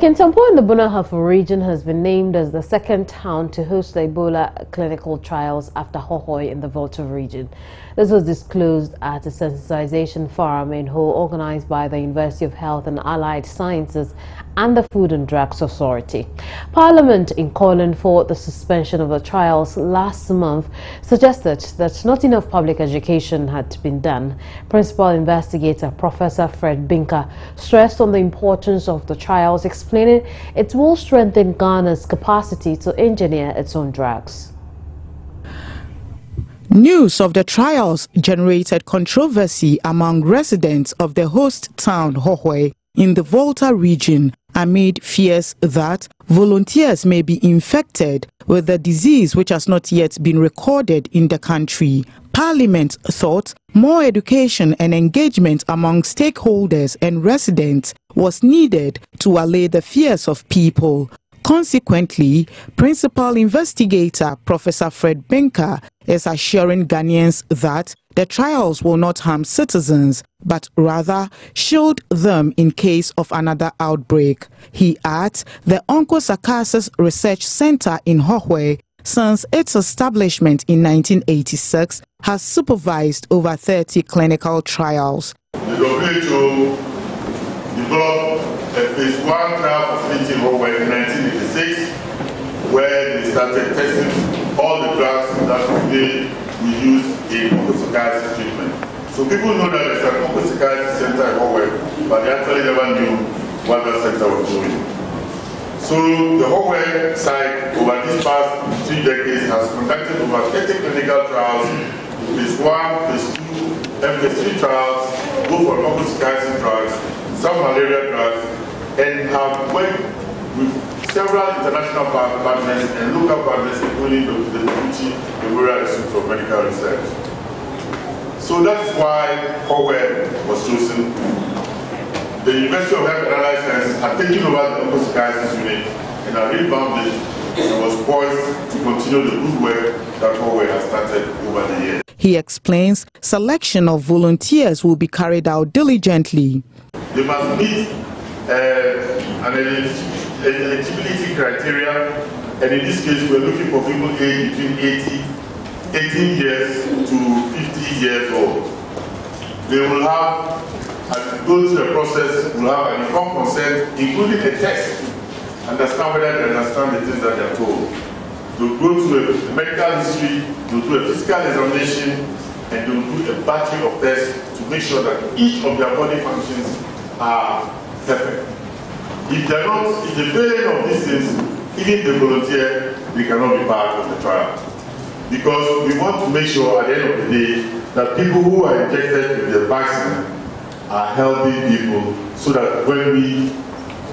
Kintampo in the Bunahafo region has been named as the second town to host the Ebola clinical trials after Hohoi in the Volta region. This was disclosed at a sensitization forum in Ho organized by the University of Health and Allied Sciences and the Food and Drugs Authority. Parliament, in calling for the suspension of the trials last month, suggested that not enough public education had been done. Principal investigator Professor Fred Binka stressed on the importance of the trials, explaining it will strengthen Ghana's capacity to engineer its own drugs. News of the trials generated controversy among residents of the host town Hohoi in the Volta region amid fears that volunteers may be infected with the disease which has not yet been recorded in the country. Parliament thought more education and engagement among stakeholders and residents was needed to allay the fears of people. Consequently, Principal Investigator Professor Fred Binka is assuring Ghanaians that the trials will not harm citizens, but rather shield them in case of another outbreak. He adds the Onkosakasis Research Center in Hohoi, since its establishment in 1986, has supervised over 30 clinical trials. The WHO developed a phase 1 trial facility in Hohoi in 1986, where they started testing all the drugs that we use in onchocerciasis treatment. So people know that there's an onchocerciasis center in Hohoi, but they actually never knew what that center was doing. So the Hohoi site over these past 3 decades has conducted over 30 clinical trials, phase 1, phase 2, and phase 3 trials, both for onchocerciasis drugs, some malaria drugs, and have worked with several international partners and local partners, including the Djibouti Memorial Institute for Medical Research. So that's why Hohoi was chosen. The University of Health and Allied Sciences had taken over the onchocerciasis unit and had revamped it and was poised to continue the good work that Hohoi has started over the years. He explains selection of volunteers will be carried out diligently. They must meet an eligibility criteria, and in this case we're looking for people aged between 18 years to 50 years old. They will have, as they go through the process, will have an informed consent, including a test to understand whether they understand the things that they are told. They'll go through a medical history, they'll do a physical examination, and they'll do a battery of tests to make sure that each of their body functions are perfect. If they're not, if the failure of these things, even the volunteer, they cannot be part of the trial. Because we want to make sure at the end of the day that people who are injected with the vaccine are healthy people, so that when we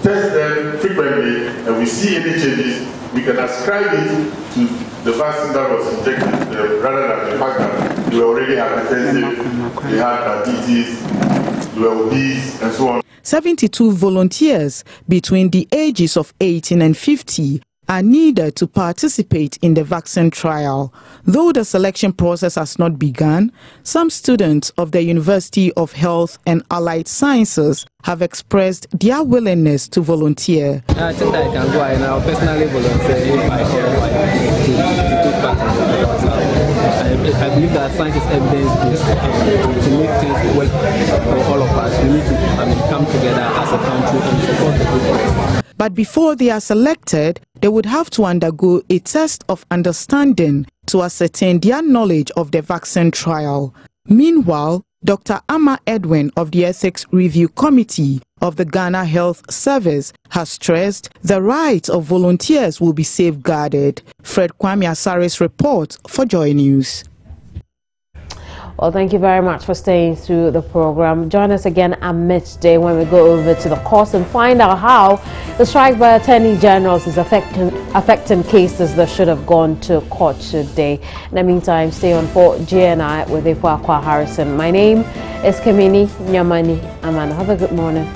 test them frequently and we see any changes, we can ascribe it to the vaccine that was injected rather than the fact that they were already hypertensive, they had diabetes, they were obese, and so on. 72 volunteers between the ages of 18 and 50 are needed to participate in the vaccine trial. Though the selection process has not begun, some students of the University of Health and Allied Sciences have expressed their willingness to volunteer. I think I can go and I'll personally volunteer if I can to take part in the trial. I believe that science is evidence-based. To make things work for all of us, we need to come together as a country and support the people. But before they are selected, they would have to undergo a test of understanding to ascertain their knowledge of the vaccine trial. Meanwhile, Dr. Amma Edwin of the Ethics Review Committee of the Ghana Health Service has stressed the rights of volunteers will be safeguarded. Fred Kwame Asare's report for Joy News. Well, thank you very much for staying through the program. Join us again at midday when we go over to the course and find out how the strike by attorney generals is affecting cases that should have gone to court today. In the meantime, stay on for GNI with Ifwakwa Harrison. My name is Kamini Nyamani Amana. Have a good morning.